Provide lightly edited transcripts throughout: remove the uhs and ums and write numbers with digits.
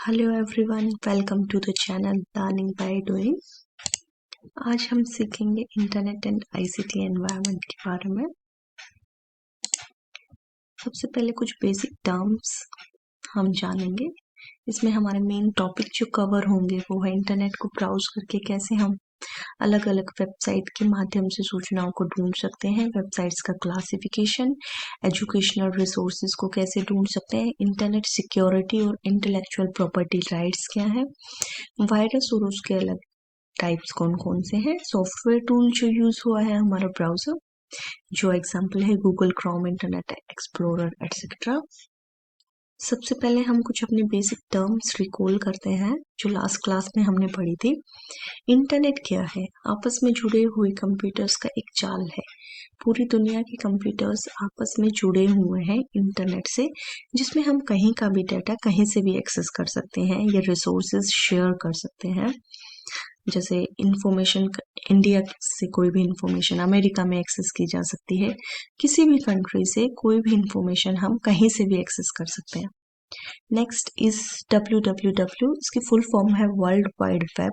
Hello everyone, welcome to the channel learning by doing. आज हम सीखेंगे इंटरनेट एंड आईसीटी एनवायरनमेंट के बारे में। सबसे पहले कुछ बेसिक टर्म्स हम जानेंगे। इसमें हमारे मेन टॉपिक जो कवर होंगे वो है इंटरनेट को ब्राउज करके कैसे हम अलग अलग वेबसाइट के माध्यम से सूचनाओं को ढूंढ सकते हैं, वेबसाइट्स का क्लासिफिकेशन, एजुकेशनल रिसोर्सेज को कैसे ढूंढ सकते हैं, इंटरनेट सिक्योरिटी और इंटेलेक्चुअल प्रॉपर्टी राइट्स क्या है, वायरस और उसके अलग टाइप्स कौन कौन से हैं, सॉफ्टवेयर टूल जो यूज हुआ है हमारा ब्राउजर, जो एग्जांपल है Google Chrome, internet explorer etcetera. सबसे पहले हम कुछ अपने बेसिक टर्म्स रिकॉल करते हैं जो लास्ट क्लास में हमने पढ़ी थी। इंटरनेट क्या है? आपस में जुड़े हुए कंप्यूटर्स का एक जाल है। पूरी दुनिया के कंप्यूटर्स आपस में जुड़े हुए हैं इंटरनेट से, जिसमें हम कहीं का भी डाटा कहीं से भी एक्सेस कर सकते हैं या रिसोर्सेज शेयर कर सकते हैं। जैसे इंफॉर्मेशन इंडिया से कोई भी इंफॉर्मेशन अमेरिका में एक्सेस की जा सकती है, किसी भी कंट्री से कोई भी इंफॉर्मेशन हम कहीं से भी एक्सेस कर सकते हैं। नेक्स्ट इज www, इसकी फुल फॉर्म है वर्ल्ड वाइड वेब।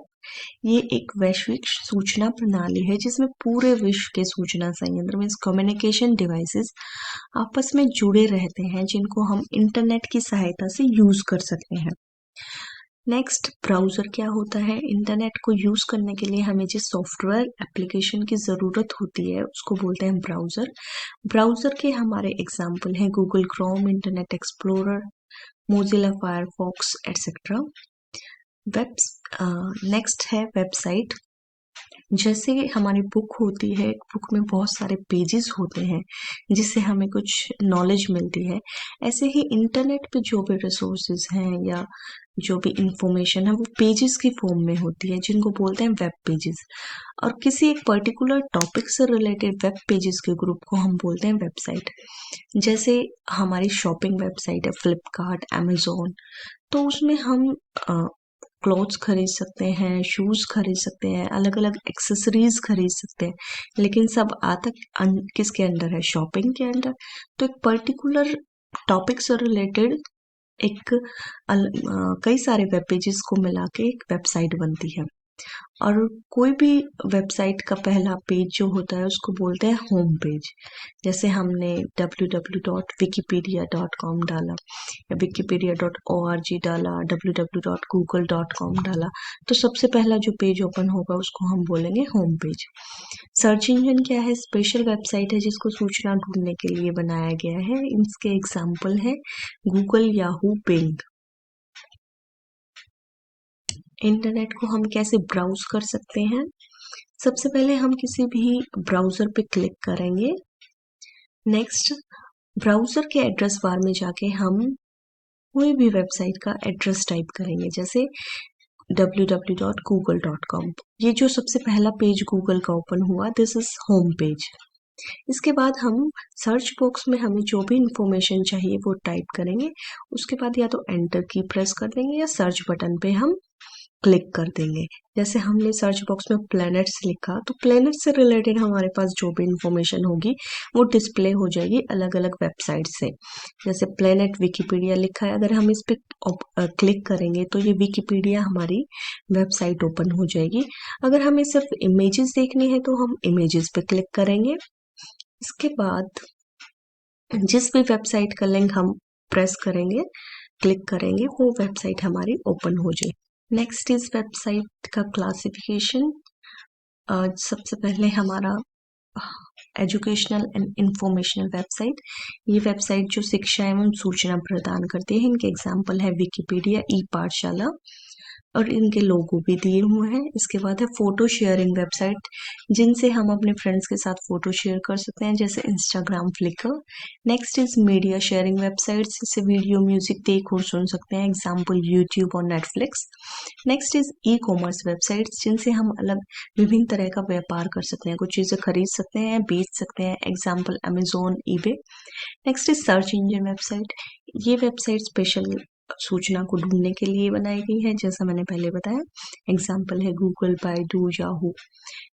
ये एक वैश्विक सूचना प्रणाली है जिसमें पूरे विश्व के सूचना संयंत्र मीन्स कम्युनिकेशन डिवाइसेस आपस में जुड़े रहते हैं, जिनको हम इंटरनेट की सहायता से यूज कर सकते हैं। नेक्स्ट, ब्राउजर क्या होता है? इंटरनेट को यूज करने के लिए हमें जिस सॉफ्टवेयर एप्लीकेशन की जरूरत होती है उसको बोलते हैं ब्राउजर। ब्राउजर के हमारे एग्जाम्पल हैं Google Chrome, internet explorer, Mozilla Firefox etcetera. Next है वेबसाइट। जैसे हमारी बुक होती है, बुक में बहुत सारे पेजेस होते हैं जिससे हमें कुछ नॉलेज मिलती है, ऐसे ही इंटरनेट पे जो भी रिसोर्सेज हैं या जो भी इंफॉर्मेशन है वो पेजेस की फॉर्म में होती है, जिनको बोलते हैं वेब पेजेस। और किसी एक पर्टिकुलर टॉपिक से रिलेटेड वेब पेजेस के ग्रुप को हम बोलते हैं वेबसाइट। जैसे हमारी शॉपिंग वेबसाइट है फ्लिपकार्ट, अमेजोन, तो उसमें हम क्लोथ्स खरीद सकते हैं, शूज खरीद सकते हैं, अलग अलग एक्सेसरीज खरीद सकते हैं, लेकिन सब आता किसके अंडर है? शॉपिंग के अंडर। तो एक पर्टिकुलर टॉपिक से रिलेटेड एक कई सारे वेब पेजेस को मिला के एक वेबसाइट बनती है। और कोई भी वेबसाइट का पहला पेज जो होता है उसको बोलते हैं होम पेज। जैसे हमने www.wikipedia.com डाला या wikipedia.org डाला, www.google.com डाला, तो सबसे पहला जो पेज ओपन होगा उसको हम बोलेंगे होम पेज। सर्च इंजन क्या है? स्पेशल वेबसाइट है जिसको सूचना ढूंढने के लिए बनाया गया है। इसके एग्जाम्पल है गूगल, याहू, बिंग। इंटरनेट को हम कैसे ब्राउज कर सकते हैं? सबसे पहले हम किसी भी ब्राउजर पे क्लिक करेंगे। नेक्स्ट, ब्राउजर के एड्रेस बार में जाके हम कोई भी वेबसाइट का एड्रेस टाइप करेंगे, जैसे www.google.com। ये जो सबसे पहला पेज गूगल का ओपन हुआ, दिस इज होम पेज। इसके बाद हम सर्च बॉक्स में हमें जो भी इंफॉर्मेशन चाहिए वो टाइप करेंगे। उसके बाद या तो एंटर की प्रेस कर देंगे या सर्च बटन पे हम क्लिक कर देंगे। जैसे हमने सर्च बॉक्स में प्लैनेट्स लिखा, तो प्लैनेट से रिलेटेड हमारे पास जो भी इंफॉर्मेशन होगी वो डिस्प्ले हो जाएगी अलग अलग वेबसाइट से। जैसे प्लैनेट विकिपीडिया लिखा है, अगर हम इस पे क्लिक करेंगे तो ये विकिपीडिया हमारी वेबसाइट ओपन हो जाएगी। अगर हमें सिर्फ इमेजेस देखनी है तो हम इमेजेस पे क्लिक करेंगे। इसके बाद जिस भी वेबसाइट का लिंक हम प्रेस करेंगे, क्लिक करेंगे, वो वेबसाइट हमारी ओपन हो जाएगी। नेक्स्ट इज वेबसाइट का क्लासिफिकेशन। सबसे पहले हमारा एजुकेशनल एंड इंफॉर्मेशनल वेबसाइट। ये वेबसाइट जो शिक्षा एवं सूचना प्रदान करती है, इनके एग्जाम्पल है विकिपीडिया, ई पाठशाला, और इनके लोगो भी दिए हुए हैं। इसके बाद है फोटो शेयरिंग वेबसाइट, जिनसे हम अपने फ्रेंड्स के साथ फोटो शेयर कर सकते हैं, जैसे Instagram, Flickr. Next is media sharing websites, जिससे वीडियो, म्यूजिक देख और सुन सकते हैं, एग्जाम्पल यूट्यूब और Netflix. Next is e commerce websites, जिनसे हम अलग विभिन्न तरह का व्यापार कर सकते हैं, कुछ चीजें खरीद सकते हैं, बेच सकते हैं, example Amazon, eBay. Next is search engine website. ये वेबसाइट स्पेशल सूचना को ढूंढने के लिए बनाई गई है, जैसा मैंने पहले बताया। एग्जाम्पल है Google, Baidu, Yahoo.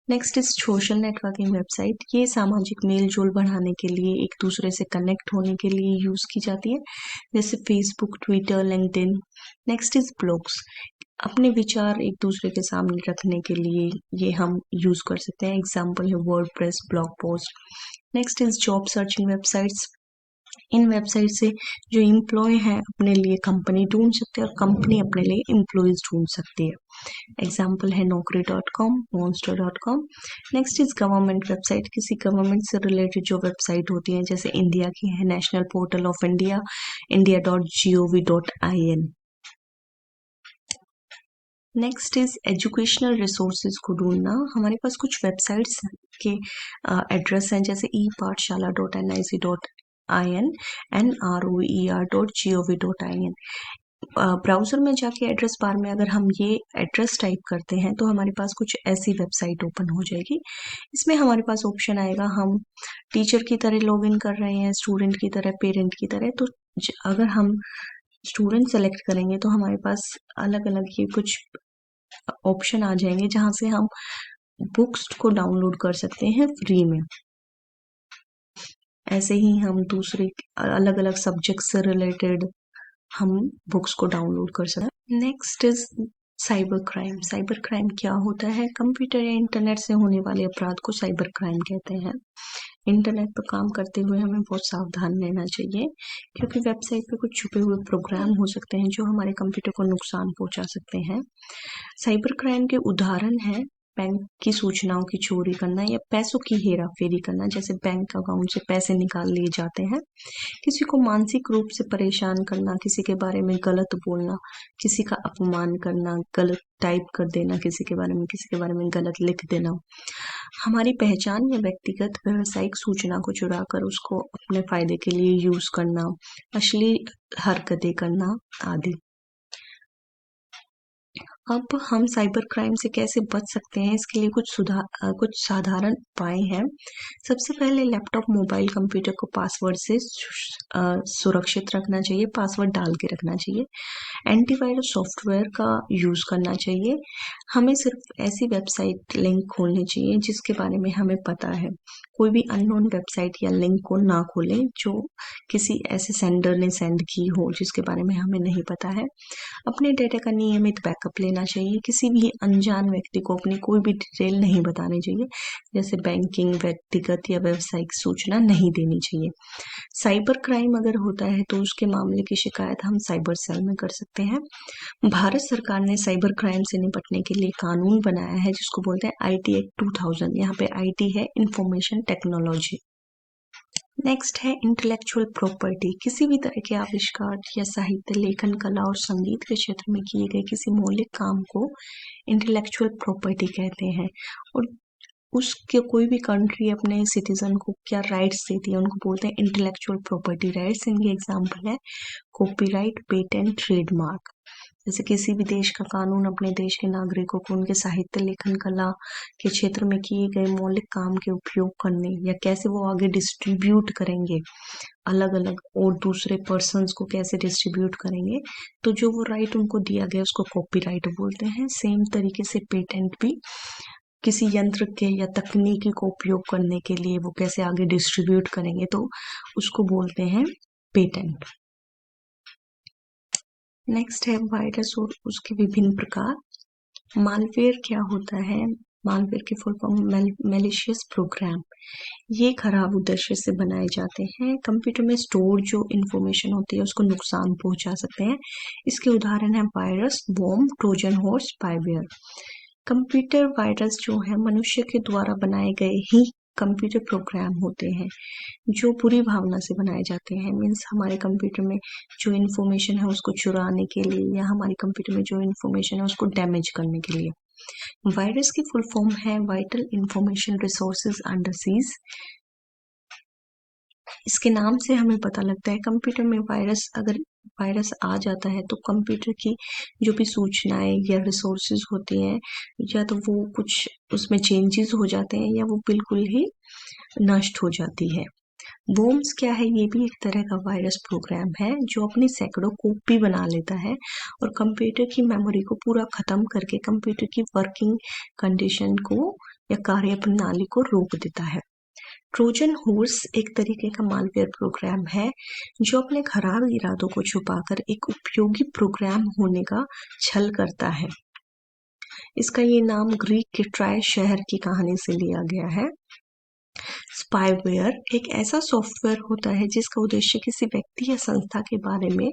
Next is social networking website. ये सामाजिक मेल जोल बढ़ाने के लिए, एक दूसरे से कनेक्ट होने के लिए यूज की जाती है, जैसे Facebook, Twitter, LinkedIn. Next is blogs. अपने विचार एक दूसरे के सामने रखने के लिए ये हम यूज कर सकते हैं। एग्जाम्पल है WordPress, blog post. Next is job searching websites. In website से जो एम्प्लॉय है अपने लिए कंपनी ढूंढ सकते हैं और कंपनी अपने लिए एम्प्लॉयज ढूंढ सकती है। एग्जाम्पल है naukri.com, monster.com। Next is government website. किसी गवर्नमेंट से रिलेटेड जो वेबसाइट होती है, जैसे इंडिया की है national portal of India, india.gov.in। Next is educational resources को ढूंढना। हमारे पास कुछ वेबसाइट्स के एड्रेस हैं, जैसे ePathshala.nic.in, nroer.gov.in। ब्राउजर में जाके एड्रेस बार में अगर हम ये एड्रेस टाइप करते हैं तो हमारे पास कुछ ऐसी वेबसाइट ओपन हो जाएगी। इसमें हमारे पास ऑप्शन आएगा, हम टीचर की तरह लॉगिन कर रहे हैं, स्टूडेंट की तरह, पेरेंट की तरह। तो अगर हम स्टूडेंट सेलेक्ट करेंगे तो हमारे पास अलग अलग ये कुछ ऑप्शन आ जाएंगे, जहां से हम बुक्स को डाउनलोड कर सकते हैं फ्री में। ऐसे ही हम दूसरे अलग अलग सब्जेक्ट से रिलेटेड हम बुक्स को डाउनलोड कर सकते हैं। Next is cyber crime. Cyber crime क्या होता है? कंप्यूटर या इंटरनेट से होने वाले अपराध को साइबर क्राइम कहते हैं। इंटरनेट पर काम करते हुए हमें बहुत सावधान रहना चाहिए, क्योंकि वेबसाइट पे कुछ छुपे हुए प्रोग्राम हो सकते हैं जो हमारे कंप्यूटर को नुकसान पहुंचा सकते हैं। साइबर क्राइम के उदाहरण है बैंक की सूचनाओं की चोरी करना या पैसों की हेरा फेरी करना, जैसे बैंक अकाउंट से पैसे निकाल लिए जाते हैं। किसी को मानसिक रूप से परेशान करना, किसी के बारे में गलत बोलना, किसी का अपमान करना, गलत टाइप कर देना किसी के बारे में गलत लिख देना, हमारी पहचान या व्यक्तिगत व्यावसायिक सूचना को चुराकर उसको अपने फायदे के लिए यूज करना, अश्लील हरकतें करना आदि। अब हम साइबर क्राइम से कैसे बच सकते हैं, इसके लिए कुछ साधारण उपाय हैं। सबसे पहले लैपटॉप, मोबाइल, कंप्यूटर को पासवर्ड से सुरक्षित रखना चाहिए, पासवर्ड डाल के रखना चाहिए। एंटीवायरस सॉफ्टवेयर का यूज करना चाहिए। हमें सिर्फ ऐसी वेबसाइट लिंक खोलनी चाहिए जिसके बारे में हमें पता है। कोई भी अननोन वेबसाइट या लिंक को ना खोलें जो किसी ऐसे सेंडर ने सेंड की हो जिसके बारे में हमें नहीं पता है। अपने डेटा का नियमित बैकअप लेना चाहिए। किसी भी अनजान व्यक्ति को अपनी कोई भी डिटेल नहीं बतानी चाहिए, जैसे बैंकिंग, व्यक्तिगत या व्यावसायिक सूचना नहीं देनी चाहिए। साइबर क्राइम अगर होता है तो उसके मामले की शिकायत हम साइबर सेल में कर सकते हैं। भारत सरकार ने साइबर क्राइम से निपटने के लिए कानून बनाया है जिसको बोलते हैं IT एक्ट 2000। यहाँ पे IT है इंफॉर्मेशन टेक्नोलॉजी। नेक्स्ट है इंटेलेक्चुअल प्रॉपर्टी। किसी भी तरह के आविष्कार या साहित्य, लेखन, कला और संगीत के क्षेत्र में किए गए किसी मौलिक काम को इंटेलेक्चुअल प्रॉपर्टी कहते हैं। और उसके कोई भी कंट्री अपने सिटीजन को क्या राइट्स देती है उनको बोलते हैं इंटेलेक्चुअल प्रॉपर्टी राइट्स। इनके एग्जाम्पल है कॉपीराइट, पेटेंट, ट्रेडमार्क। जैसे किसी भी देश का कानून अपने देश के नागरिकों को उनके साहित्य, लेखन, कला के क्षेत्र में किए गए मौलिक काम के उपयोग करने या कैसे वो आगे डिस्ट्रीब्यूट करेंगे, अलग अलग और दूसरे पर्सन्स को कैसे डिस्ट्रीब्यूट करेंगे, तो जो वो राइट उनको दिया गया उसको कॉपीराइट बोलते हैं। सेम तरीके से पेटेंट भी किसी यंत्र के या तकनीकी को उपयोग करने के लिए वो कैसे आगे डिस्ट्रीब्यूट करेंगे तो उसको बोलते हैं पेटेंट। नेक्स्ट है वायरस और उसके विभिन्न प्रकार। मालवेयर क्या होता है? मालवेयर की फुल फॉर्म मैलिशियस प्रोग्राम। ये खराब उद्देश्य से बनाए जाते हैं, कंप्यूटर में स्टोर जो इंफॉर्मेशन होती है उसको नुकसान पहुंचा सकते हैं। इसके उदाहरण है virus, bomb, Trojan horse, spyware. Computer virus जो है मनुष्य के द्वारा बनाए गए ही कंप्यूटर प्रोग्राम होते हैं जो बुरी भावना से बनाए जाते हैं। मीन्स हमारे कंप्यूटर में जो इन्फॉर्मेशन है उसको चुराने के लिए या हमारे कंप्यूटर में जो इन्फॉर्मेशन है उसको डैमेज करने के लिए। वायरस की फुल फॉर्म है vital information resources under seize. इसके नाम से हमें पता लगता है कंप्यूटर में अगर वायरस आ जाता है तो कंप्यूटर की जो भी सूचनाएं या रिसोर्सेज होती हैं या तो वो कुछ उसमें चेंजेस हो जाते हैं या वो बिल्कुल ही नष्ट हो जाती है। वर्म्स क्या है? ये भी एक तरह का वायरस प्रोग्राम है जो अपनी सैकड़ों कॉपी बना लेता है और कंप्यूटर की मेमोरी को पूरा खत्म करके कंप्यूटर की वर्किंग कंडीशन को या कार्य प्रणाली को रोक देता है। ट्रोजन हॉर्स एक तरीके का मालवेयर प्रोग्राम है जो अपने खराब इरादों को छुपाकर एक उपयोगी प्रोग्राम होने का छल करता है। इसका ये नाम ग्रीक के ट्राय शहर की कहानी से लिया गया है। स्पाईवेयर एक ऐसा सॉफ्टवेयर होता है जिसका उद्देश्य किसी व्यक्ति या संस्था के बारे में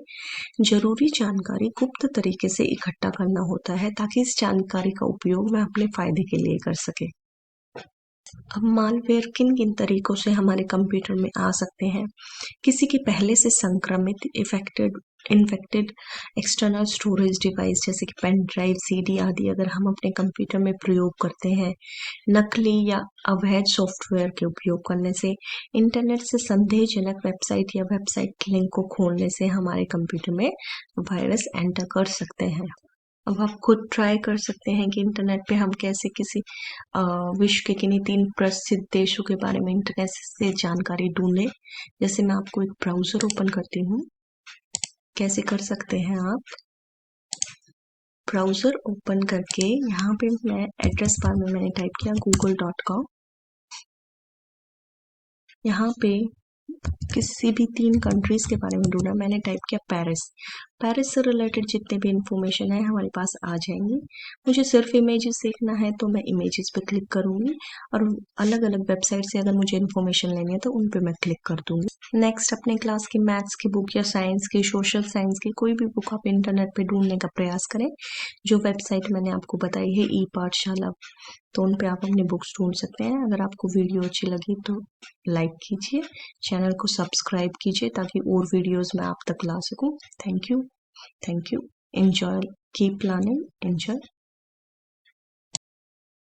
जरूरी जानकारी गुप्त तरीके से इकट्ठा करना होता है ताकि इस जानकारी का उपयोग वह अपने फायदे के लिए कर सके। अब मालवेयर किन किन तरीकों से हमारे कंप्यूटर में आ सकते हैं? किसी के पहले से संक्रमित इन्फेक्टेड एक्सटर्नल स्टोरेज डिवाइस जैसे कि पेन ड्राइव, सीडी आदि अगर हम अपने कंप्यूटर में प्रयोग करते हैं, नकली या अवैध सॉफ्टवेयर के उपयोग करने से, इंटरनेट से संदेहजनक वेबसाइट या वेबसाइट लिंक को खोलने से हमारे कंप्यूटर में वायरस एंटर कर सकते हैं। अब आप खुद ट्राई कर सकते हैं कि इंटरनेट पे हम कैसे किसी विश्व के किन्हीं 3 प्रसिद्ध देशों के बारे में इंटरनेट से जानकारी ढूंढें। जैसे मैं आपको एक ब्राउजर ओपन करती हूँ। कैसे कर सकते हैं आप? ब्राउजर ओपन करके यहाँ पे मैं एड्रेस बार में मैंने टाइप किया google.com। यहाँ पे किसी भी 3 कंट्रीज के बारे में ढूंढा, मैंने टाइप किया पेरिस। पेरिस से रिलेटेड जितने भी इंफॉर्मेशन है हमारे पास आ जाएंगी। मुझे सिर्फ इमेजेस देखना है तो मैं इमेजेस पे क्लिक करूंगी और अलग अलग वेबसाइट से अगर मुझे इन्फॉर्मेशन लेनी है तो उन पे मैं क्लिक कर दूंगी। नेक्स्ट अपने क्लास की मैथ्स की बुक या साइंस की, सोशल साइंस की कोई भी बुक आप इंटरनेट पे ढूंढने का प्रयास करें। जो वेबसाइट मैंने आपको बताई है ई पाठशाला, तो उन पे आप अपनी बुक्स ढूंढ सकते हैं। अगर आपको वीडियो अच्छी लगी तो लाइक कीजिए, चैनल को सब्सक्राइब कीजिए ताकि और वीडियोस मैं आप तक ला सकूं। Thank you. Enjoy, keep learning, enjoy.